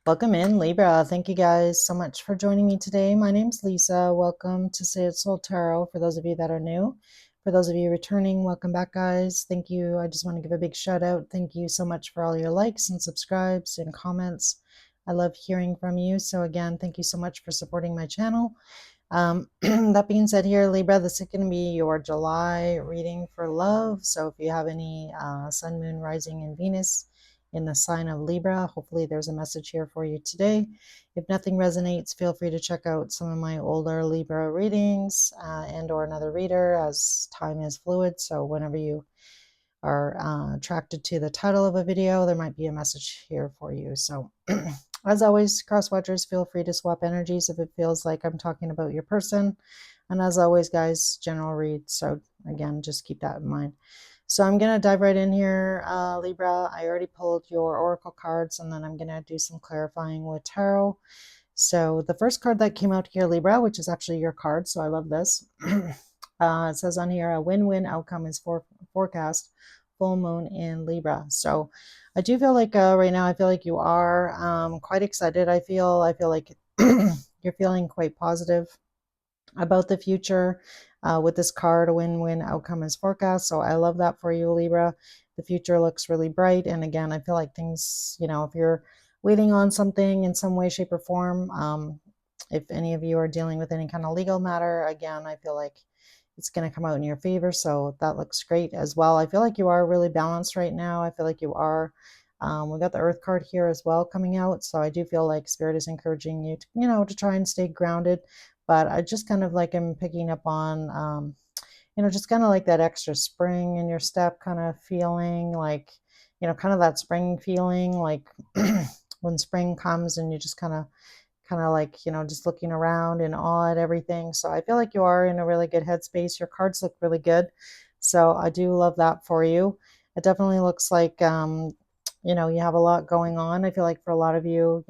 Welcome in, Libra. Thank you guys so much for joining me today. My name's Lisa. Welcome to Say It Soul Tarot for those of you that are new. For those of you returning, welcome back, guys. Thank you. I just want to give a big shout out. Thank you so much for all your likes and subscribes and comments. I love hearing from you. So, again, thank you so much for supporting my channel. That being said, here, Libra, this is going to be your July reading for love. So, if you have any Sun, Moon, Rising, and Venus in the sign of Libra, hopefully there's a message here for you today. If nothing resonates, feel free to check out some of my older Libra readings and or another reader, as time is fluid. So whenever you are attracted to the title of a video, there might be a message here for you. So as always, cross watchers, feel free to swap energies if it feels like I'm talking about your person. And as always, guys, general read. So again, just keep that in mind. So I'm going to dive right in here, Libra. I already pulled your oracle cards, and then I'm going to do some clarifying with tarot. So the first card that came out here, Libra, which is actually your card, so I love this. It says on here, a win-win outcome is forecast, full moon in Libra. So I do feel like right now, I feel like you are quite excited. I feel like you're feeling quite positive about the future. With this card, a win-win outcome is forecast. So I love that for you, Libra. The future looks really bright. And again, I feel like things, if you're waiting on something in some way, shape, or form, if any of you are dealing with any kind of legal matter, again, I feel like it's going to come out in your favor. So that looks great as well. I feel like you are really balanced right now. I feel like you are. We got the Earth card here as well coming out. So I do feel like Spirit is encouraging you to, to try and stay grounded. But I just kind of like am picking up on, just kind of like that extra spring in your step kind of feeling, like, kind of that spring feeling, like when spring comes and you just kind of like, just looking around in awe at everything. So I feel like you are in a really good headspace. Your cards look really good. So I do love that for you. It definitely looks like, you have a lot going on. I feel like for a lot of you,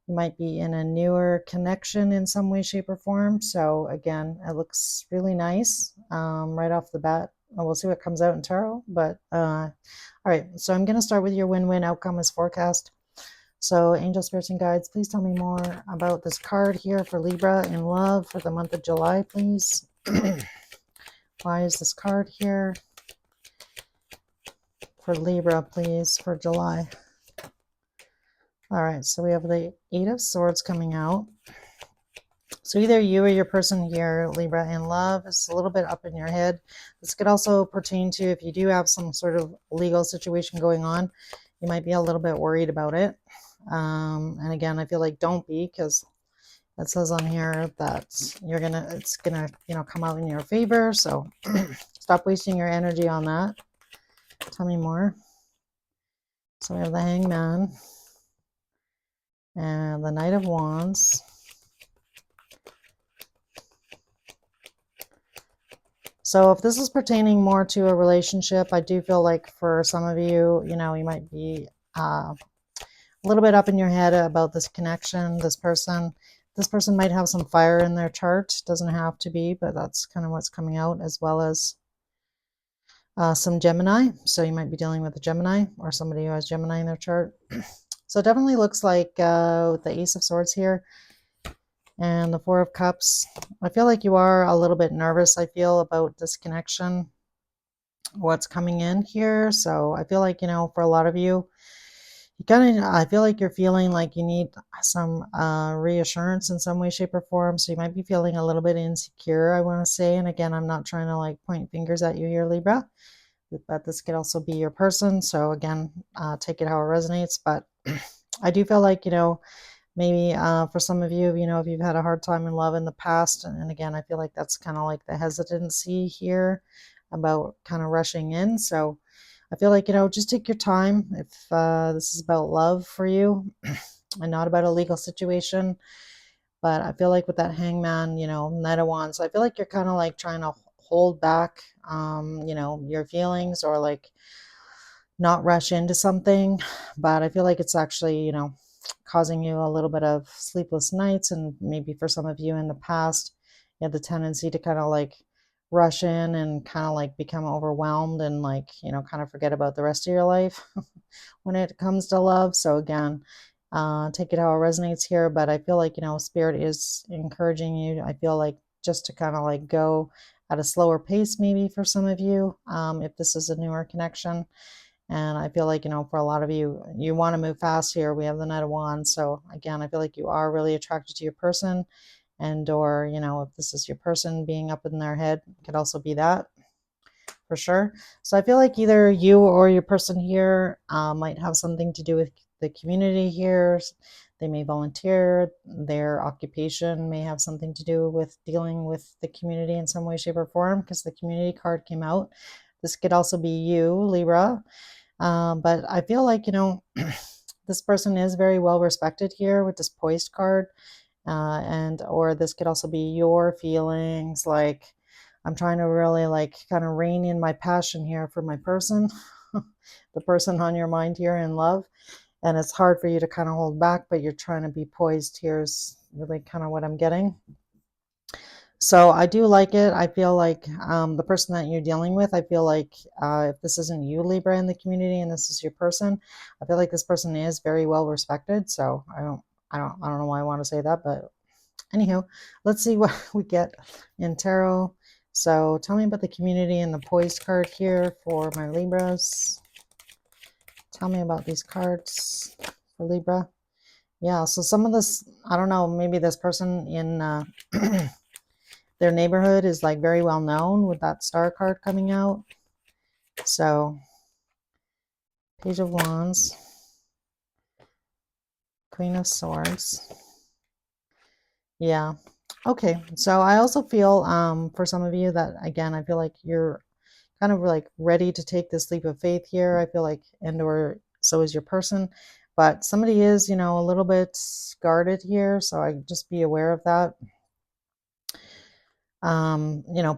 you might be in a newer connection in some way, shape, or form. So again, it looks really nice right off the bat. We'll see what comes out in tarot. But all right, so I'm going to start with your win-win outcome as forecast. So angel spirits and guides, please tell me more about this card here for Libra in love for the month of July, please. Why is this card here for Libra, please, for July? All right, so we have the Eight of Swords coming out. So either you or your person here, Libra, in love, is a little bit up in your head. This could also pertain to if you do have some sort of legal situation going on, you might be a little bit worried about it. And again, I feel like don't be, because it says on here that it's gonna, come out in your favor. So stop wasting your energy on that. Tell me more. So we have the Hangman and the Knight of Wands. So if this is pertaining more to a relationship, I do feel like for some of you, you might be a little bit up in your head about this connection, this person. This person might have some fire in their chart. Doesn't have to be, but that's kind of what's coming out, as well as some Gemini. So you might be dealing with a Gemini or somebody who has Gemini in their chart. So it definitely looks like with the Ace of Swords here and the Four of Cups, I feel like you are a little bit nervous, I feel, about this connection, what's coming in here. So I feel like, for a lot of you, I feel like you're feeling like you need some reassurance in some way, shape, or form. So you might be feeling a little bit insecure, I want to say. And again, I'm not trying to like point fingers at you here, Libra, but this could also be your person. So again, take it how it resonates. But I do feel like, maybe for some of you, if you've had a hard time in love in the past, and again, I feel like that's kind of like the hesitancy here about kind of rushing in. So I feel like, just take your time if this is about love for you and not about a legal situation. But I feel like with that Hangman, Knight of Wands, I feel like you're kind of like trying to hold back, your feelings, or like not rush into something. But I feel like it's actually, causing you a little bit of sleepless nights. And maybe for some of you in the past, you had the tendency to kind of like rush in and kind of like become overwhelmed and like, kind of forget about the rest of your life when it comes to love. So again, Take it how it resonates here, but I feel like, Spirit is encouraging you. I feel like just to kind of like go at a slower pace, maybe for some of you, if this is a newer connection. And I feel like, for a lot of you, you want to move fast here. We have the Knight of Wands. So again, I feel like you are really attracted to your person, and or, if this is your person being up in their head, it could also be that for sure. So I feel like either you or your person here might have something to do with the community here. They may volunteer. Their occupation may have something to do with dealing with the community in some way, shape, or form, because the community card came out. This could also be you, Libra. But I feel like, this person is very well respected here with this poised card. And or this could also be your feelings, like I'm trying to really like kind of rein in my passion here for my person, the person on your mind here in love. And it's hard for you to kind of hold back, but you're trying to be poised here is really kind of what I'm getting. So I do like it. I feel like the person that you're dealing with, I feel like if this isn't you, Libra, in the community, and this is your person, I feel like this person is very well respected. So I don't know why I want to say that, but anywho, let's see what we get in tarot. So tell me about the community and the poised card here for my Libras. Tell me about these cards for Libra. Yeah, so some of this, I don't know, maybe this person in their neighborhood is like very well known with that star card coming out. So Page of Wands, Queen of Swords. Yeah. Okay. So I also feel for some of you that, again, I feel like you're kind of like ready to take this leap of faith here. I feel like, and or so is your person, but somebody is, a little bit guarded here. So I just be aware of that.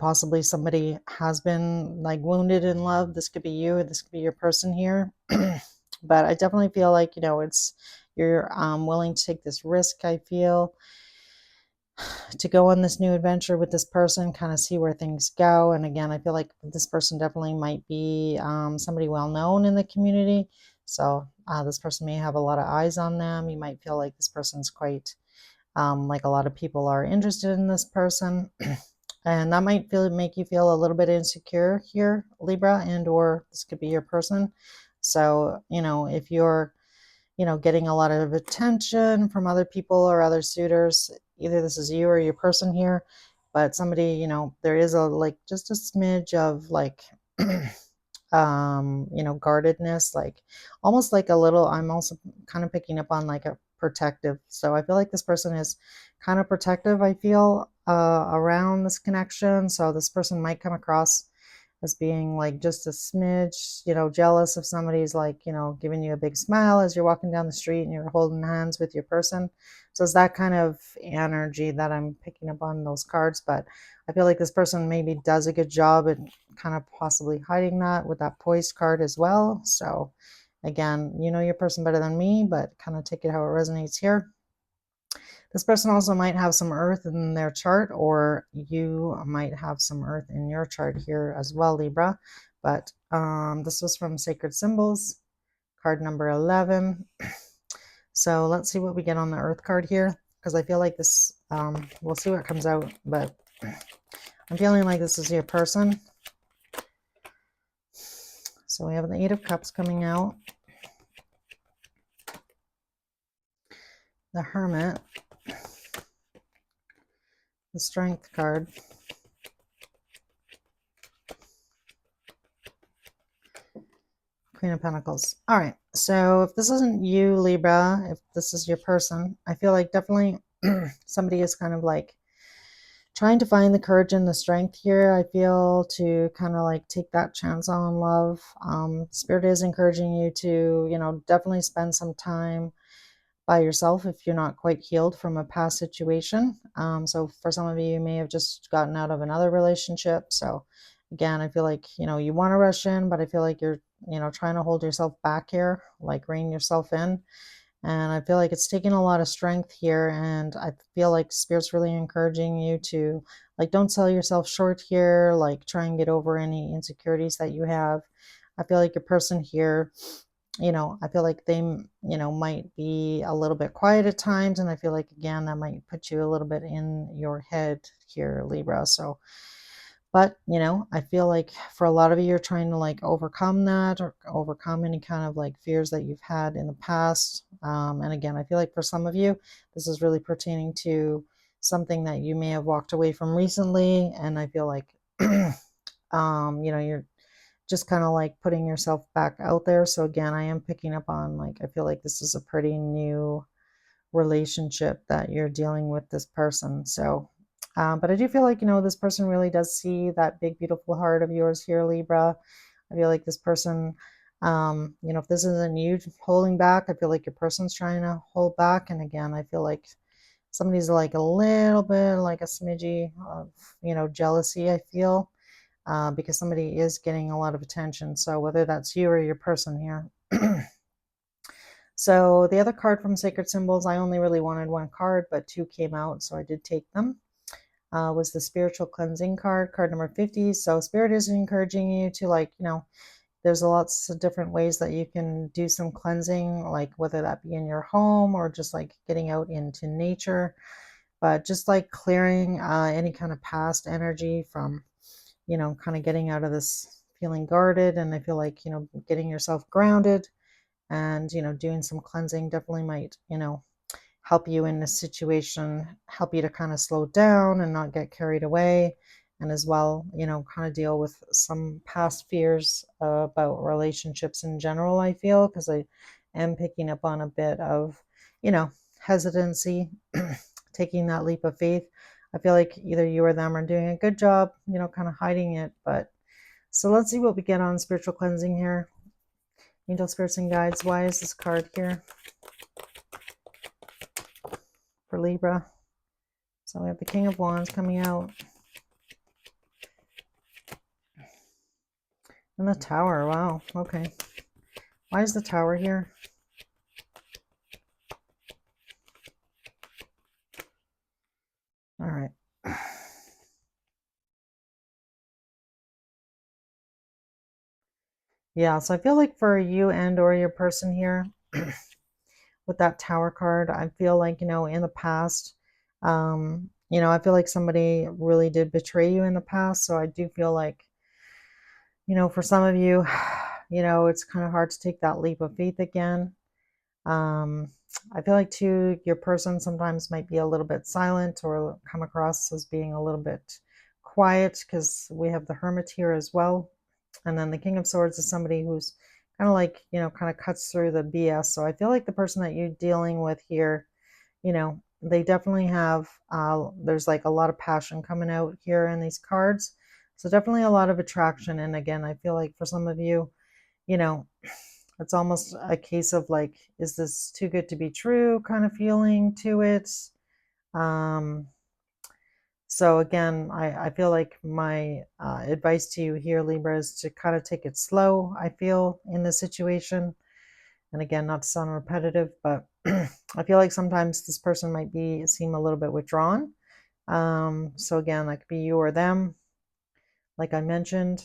Possibly somebody has been like wounded in love. This could be you, this could be your person here. But I definitely feel like, it's you're willing to take this risk, I feel, to go on this new adventure with this person, kind of see where things go. And again, I feel like this person definitely might be somebody well known in the community. So this person may have a lot of eyes on them. You might feel like this person's quite like a lot of people are interested in this person. And that might make you feel a little bit insecure here, Libra, and or this could be your person. So, if you're getting a lot of attention from other people or other suitors, either this is you or your person here, but somebody, there is a like just a smidge of like guardedness, like almost like a little, I'm also kind of picking up on like a protective. So I feel like this person is kind of protective, I feel, around this connection. So this person might come across as being like just a smidge, jealous if somebody's like, giving you a big smile as you're walking down the street and you're holding hands with your person. So it's that kind of energy that I'm picking up on those cards. But I feel like this person maybe does a good job at kind of possibly hiding that with that poised card as well. So again, you know your person better than me, but kind of take it how it resonates here. This person also might have some earth in their chart, or you might have some earth in your chart here as well, Libra. But this was from Sacred Symbols, card number 11. So let's see what we get on the earth card here, because I feel like this, we'll see what comes out, but I'm feeling like this is your person. So we have the Eight of Cups coming out, the Hermit, the Strength card, Queen of Pentacles. All right, so if this isn't you, Libra, if this is your person, I feel like definitely somebody is kind of like trying to find the courage and the strength here, I feel, to kind of like take that chance on love. Spirit is encouraging you to, definitely spend some time by yourself if you're not quite healed from a past situation. So for some of you, you may have just gotten out of another relationship. So again, I feel like, you want to rush in, but I feel like you're, trying to hold yourself back here, like rein yourself in. And I feel like it's taking a lot of strength here. And I feel like Spirit's really encouraging you to, like, don't sell yourself short here, like, try and get over any insecurities that you have. I feel like your person here I feel like they, might be a little bit quiet at times. And I feel like, again, that might put you a little bit in your head here, Libra. So, but, I feel like for a lot of you, you're trying to like overcome that or overcome any kind of like fears that you've had in the past. And again, I feel like for some of you, this is really pertaining to something that you may have walked away from recently. And I feel like, you're just kind of like putting yourself back out there. So again, I am picking up on like, I feel like this is a pretty new relationship that you're dealing with this person. So, but I do feel like, this person really does see that big, beautiful heart of yours here, Libra. I feel like this person, if this isn't you holding back, I feel like your person's trying to hold back. And again, I feel like somebody's like a little bit like a smidgy of, jealousy, I feel, because somebody is getting a lot of attention. So whether that's you or your person here. So the other card from Sacred Symbols, I only really wanted one card, but two came out, so I did take them. Was the Spiritual Cleansing card, card number 50. So Spirit is encouraging you to like, there's lots of different ways that you can do some cleansing, like whether that be in your home or just like getting out into nature, but just like clearing any kind of past energy from, kind of getting out of this feeling guarded. And I feel like, getting yourself grounded and, doing some cleansing definitely might, help you in this situation, help you to kind of slow down and not get carried away. And as well, kind of deal with some past fears about relationships in general, I feel, because I am picking up on a bit of, hesitancy, taking that leap of faith. I feel like either you or them are doing a good job, kind of hiding it. But so let's see what we get on spiritual cleansing here. Angel Spirits and Guides, why is this card here for Libra? So we have the King of Wands coming out. And the Tower, wow, okay. Why is the Tower here? All right. Yeah, so I feel like for you and or your person here, with that Tower card, I feel like, in the past, I feel like somebody really did betray you in the past. So I do feel like, for some of you, it's kind of hard to take that leap of faith again. I feel like too, your person sometimes might be a little bit silent or come across as being a little bit quiet because we have the Hermit here as well. And then the King of Swords is somebody who's kind of like, kind of cuts through the BS. So I feel like the person that you're dealing with here, they definitely have, there's like a lot of passion coming out here in these cards. So definitely a lot of attraction. And again, I feel like for some of you, you know, it's almost a case of like, is this too good to be true kind of feeling to it? Um, so again, I feel like my advice to you here, Libra, is to kind of take it slow, I feel, in this situation. And again, not to sound repetitive, but I feel like sometimes this person might seem a little bit withdrawn. So again, that could be you or them, like I mentioned.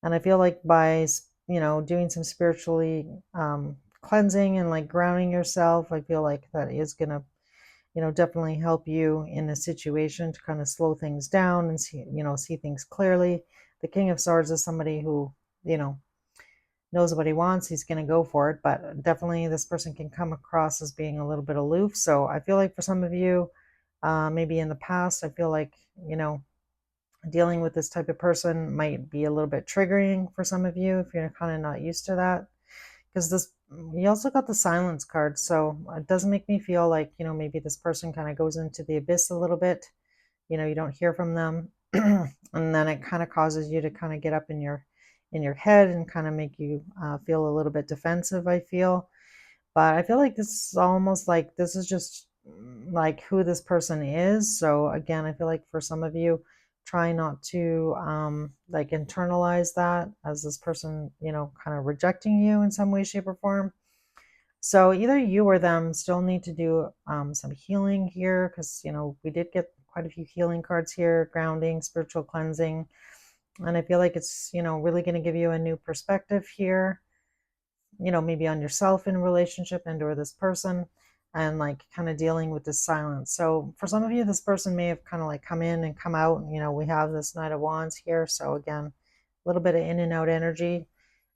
And I feel like by, doing some spiritually cleansing and like grounding yourself, I feel like that is going to, definitely help you in a situation to kind of slow things down and see things clearly. The King of Swords is somebody who, knows what he wants. He's going to go for it, but definitely this person can come across as being a little bit aloof. So I feel like for some of you, maybe in the past, I feel like, dealing with this type of person might be a little bit triggering for some of you if you're kind of not used to that. Because you also got the silence card. So it does make me feel like, maybe this person kind of goes into the abyss a little bit. You don't hear from them. And then it kind of causes you to kind of get up in your head and kind of make you feel a little bit defensive, I feel. But I feel like this is almost like this is just like who this person is. So again, I feel like for some of you, try not to like internalize that as this person, kind of rejecting you in some way, shape, or form. So either you or them still need to do some healing here because, we did get quite a few healing cards here, grounding, spiritual cleansing. And I feel like it's, really going to give you a new perspective here. maybe on yourself in a relationship and or this person, and like kind of dealing with this silence. So for some of you, this person may have kind of like come in and come out, and we have this Knight of Wands here. So again, a little bit of in and out energy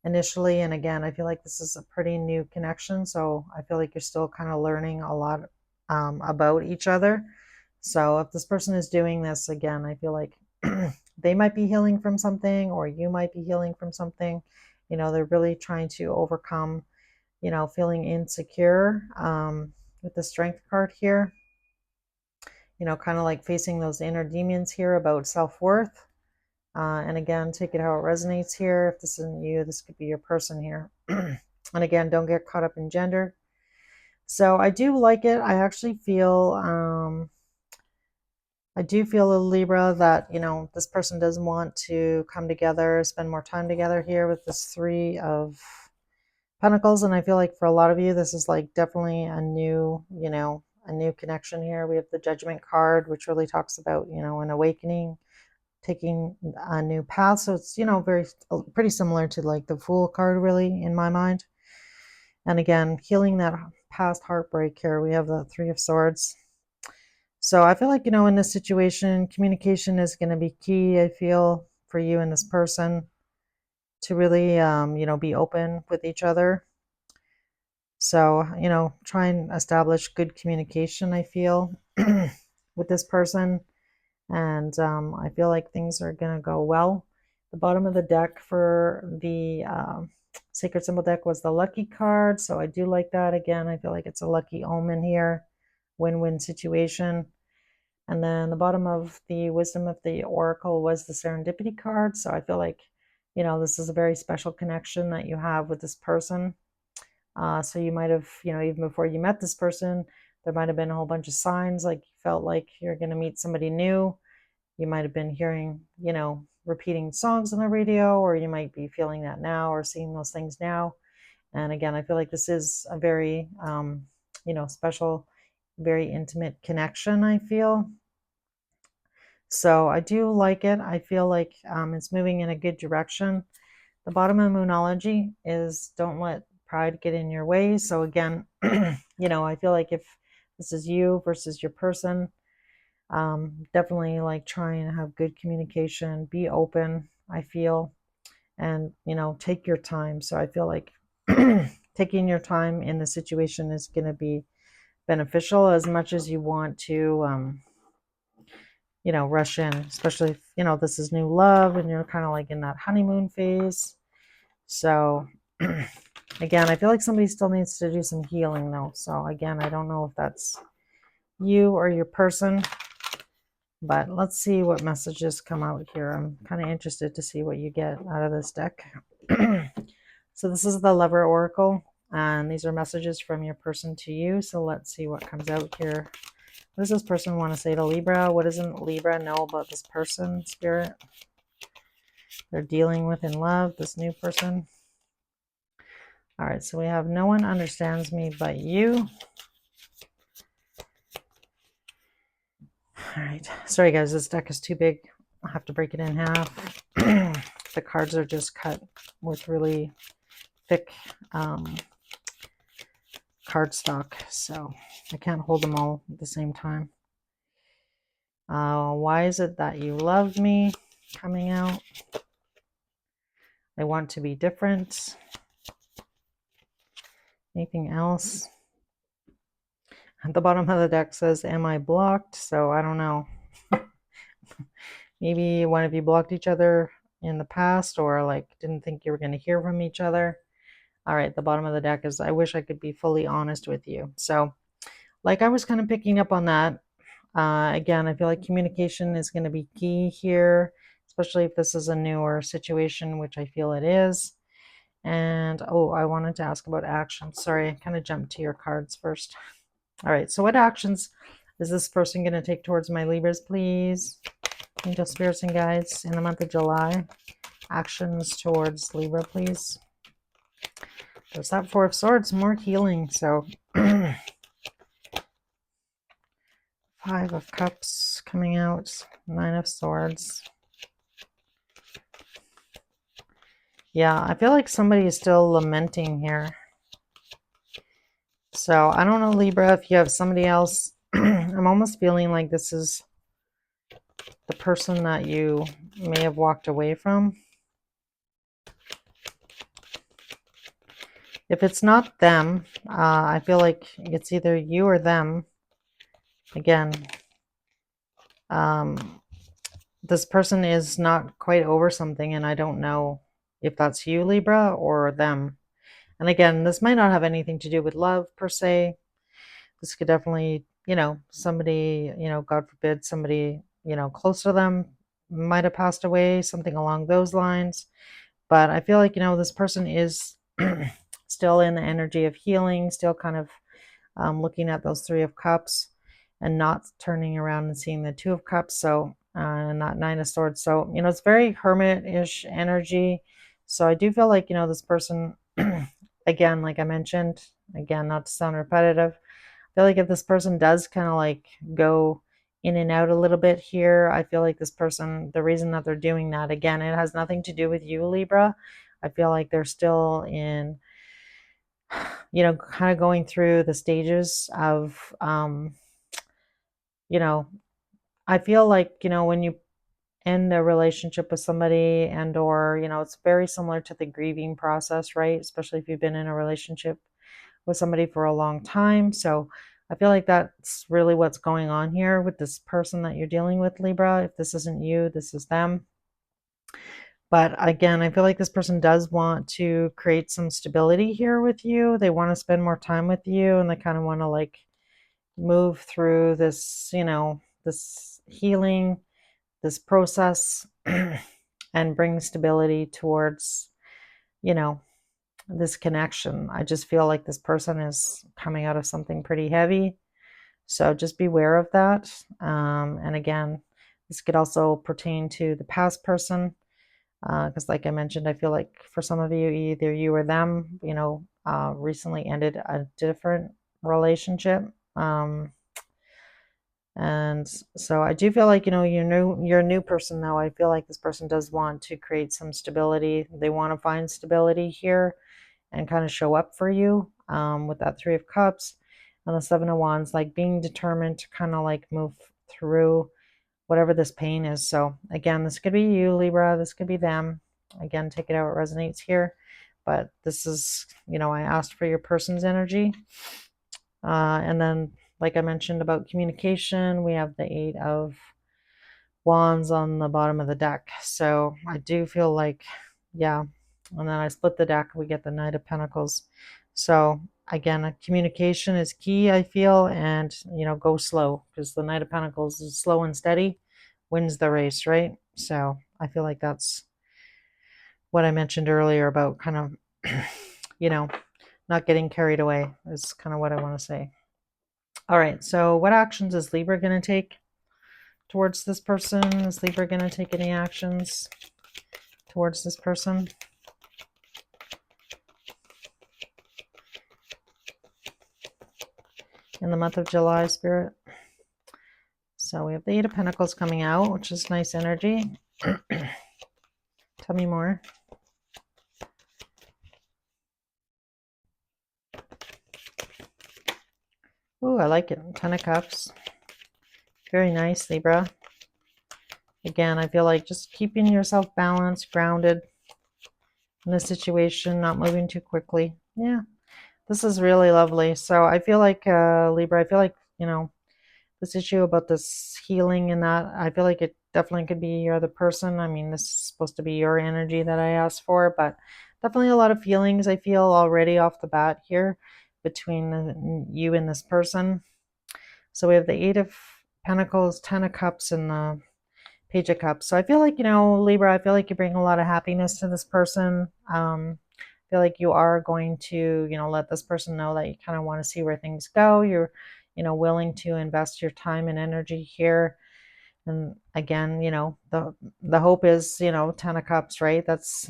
initially. And again, I feel like this is a pretty new connection. So I feel like you're still kind of learning a lot about each other. So if this person is doing this, again, I feel like they might be healing from something, or you might be healing from something. They're really trying to overcome, feeling insecure, with the Strength card here, kind of like facing those inner demons here about self-worth. And again, take it how it resonates here. If this isn't you, this could be your person here. And again, don't get caught up in gender. So I do like it. I actually feel, a Libra, that, this person does want to come together, spend more time together here with this Three of Pentacles. And I feel like for a lot of you, this is like definitely a new, a new connection here. We have the Judgment card, which really talks about, an awakening, taking a new path. So it's, pretty similar to like the Fool card, really, in my mind. And again, healing that past heartbreak here. We have the Three of Swords. So I feel like, in this situation, communication is going to be key, I feel, for you and this person to really, be open with each other. So, try and establish good communication, I feel, with this person. And I feel like things are going to go well. The bottom of the deck for the Sacred Symbol deck was the Lucky card. So I do like that. Again, I feel like it's a lucky omen here. Win-win situation. And then the bottom of the Wisdom of the Oracle was the Serendipity card. So I feel like, this is a very special connection that you have with this person. So you might have, even before you met this person, there might have been a whole bunch of signs, like you felt like you're going to meet somebody new. You might have been hearing, repeating songs on the radio, or you might be feeling that now or seeing those things now. And again, I feel like this is a very, special, very intimate connection, I feel. So I do like it. I feel like it's moving in a good direction. The bottom of Moonology is don't let pride get in your way. So again, I feel like if this is you versus your person, definitely like try and have good communication, be open, I feel, and, take your time. So I feel like taking your time in the situation is going to be beneficial, as much as you want to, rush in, especially if, this is new love and you're kind of like in that honeymoon phase. So again, I feel like somebody still needs to do some healing though. So again, I don't know if that's you or your person, but let's see what messages come out here. I'm kind of interested to see what you get out of this deck. So this is the Lover Oracle, and these are messages from your person to you. So let's see what comes out here. What does this person want to say to Libra? What doesn't Libra know about this person, Spirit? They're dealing with in love, this new person. All right, so we have no one understands me but you. All right, sorry guys, this deck is too big. I'll have to break it in half. The cards are just cut with really thick cardstock, so I can't hold them all at the same time. Why is it that you love me? Coming out. I want to be different. Anything else? At the bottom of the deck says, am I blocked? So I don't know. Maybe one of you blocked each other in the past, or like didn't think you were going to hear from each other. All right, the bottom of the deck is, I wish I could be fully honest with you. So like I was kind of picking up on that. Again, I feel like communication is going to be key here, especially if this is a newer situation, which I feel it is. And oh, I wanted to ask about actions. Sorry, I kind of jumped to your cards first. All right, so what actions is this person going to take towards my Libras, please? Angel spirits and guides in the month of July. Actions towards Libra, please. There's that Four of Swords, more healing. So Five of Cups coming out, Nine of Swords. Yeah, I feel like somebody is still lamenting here. So I don't know, Libra, if you have somebody else. I'm almost feeling like this is the person that you may have walked away from. If it's not them, I feel like it's either you or them. Again, this person is not quite over something, and I don't know if that's you, Libra, or them. And again, this might not have anything to do with love per se. This could definitely, somebody, God forbid, somebody, close to them might have passed away, something along those lines. But I feel like, this person is still in the energy of healing, still kind of looking at those Three of Cups and not turning around and seeing the Two of Cups. So, and that Nine of Swords. So, it's very hermit-ish energy. So I do feel like, this person, again, like I mentioned, again, not to sound repetitive, I feel like if this person does kind of like go in and out a little bit here, I feel like this person, the reason that they're doing that, again, it has nothing to do with you, Libra. I feel like they're still in, kind of going through the stages of, you know, I feel like, when you end a relationship with somebody and or, it's very similar to the grieving process, right? Especially if you've been in a relationship with somebody for a long time. So I feel like that's really what's going on here with this person that you're dealing with, Libra. If this isn't you, this is them. But again, I feel like this person does want to create some stability here with you. They want to spend more time with you, and they kind of want to like move through this, this healing, this process, and bring stability towards, you know, this connection. I just feel like this person is coming out of something pretty heavy. So just beware of that. And again, this could also pertain to the past person. Because, like I mentioned, I feel like for some of you, either you or them, recently ended a different relationship. And so I do feel like, you're a new person now. I feel like this person does want to create some stability. They want to find stability here and kind of show up for you with that Three of Cups and the Seven of Wands, like being determined to kind of like move through whatever this pain is. So again, this could be you, Libra. This could be them. Again, take it how it resonates here. But this is, I asked for your person's energy. And then, like I mentioned about communication, we have the Eight of Wands on the bottom of the deck. So I do feel like, yeah. And then I split the deck, we get the Knight of Pentacles. So again, communication is key, I feel, and, go slow, because the Knight of Pentacles is slow and steady, wins the race, right? So I feel like that's what I mentioned earlier about kind of, not getting carried away is kind of what I want to say. All right, so what actions is Libra going to take towards this person? Is Libra going to take any actions towards this person? In the month of July, Spirit. So we have the Eight of Pentacles coming out, which is nice energy. Tell me more. Ooh, I like it. Ten of Cups. Very nice, Libra. Again, I feel like just keeping yourself balanced, grounded in the situation, not moving too quickly. Yeah, this is really lovely. So I feel like, Libra, I feel like, this issue about this healing and that, I feel like it definitely could be your other person. I mean, this is supposed to be your energy that I asked for, but definitely a lot of feelings I feel already off the bat here between you and this person. So we have the Eight of Pentacles, Ten of Cups, and the Page of Cups. So I feel like, Libra, I feel like you bring a lot of happiness to this person. I feel like you are going to, let this person know that you kind of want to see where things go. You're, willing to invest your time and energy here. And again, the hope is, Ten of Cups, right? That's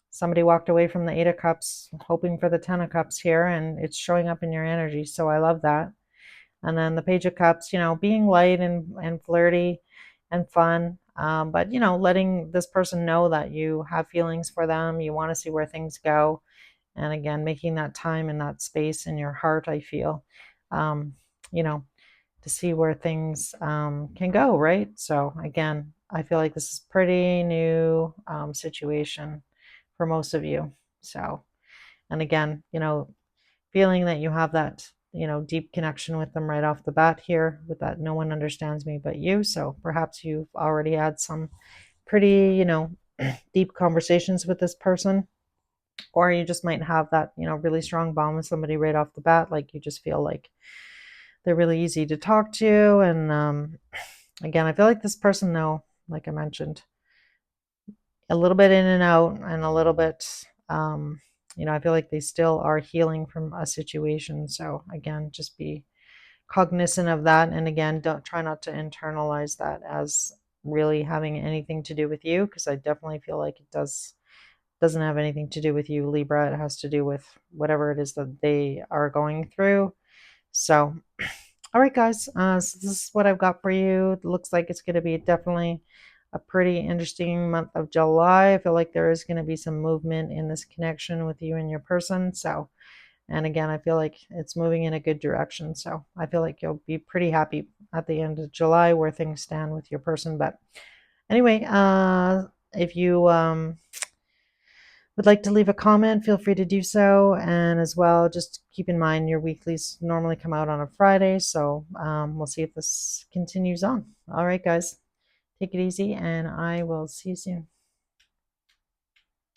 somebody walked away from the Eight of Cups, hoping for the Ten of Cups here, and it's showing up in your energy. So I love that. And then the Page of Cups, being light and flirty and fun. But you know, letting this person know that you have feelings for them, you want to see where things go, and again, making that time and that space in your heart, I feel, um, you know, to see where things can go, right? So again, I feel like this is pretty new situation for most of you. So, and again, you know, feeling that you have that, you know, deep connection with them right off the bat here, with that no one understands me but you. So perhaps you've already had some pretty, you know, deep conversations with this person, or you just might have that, you know, really strong bond with somebody right off the bat. Like you just feel like they're really easy to talk to. And again, I feel like this person, though, like I mentioned, a little bit in and out, and a little bit, you know, I feel like they still are healing from a situation. So again, just be cognizant of that. And again, don't try not to internalize that as really having anything to do with you, because I definitely feel like it doesn't have anything to do with you, Libra. It has to do with whatever it is that they are going through. So, all right, guys. So this is what I've got for you. It looks like it's going to be definitely a pretty interesting month of July. I feel like there is going to be some movement in this connection with you and your person. So, and again, I feel like it's moving in a good direction. So I feel like you'll be pretty happy at the end of July where things stand with your person. But anyway, if you would like to leave a comment, feel free to do so. And as well, just keep in mind your weeklies normally come out on a Friday. So we'll see if this continues on. All right, guys, take it easy, and I will see you soon.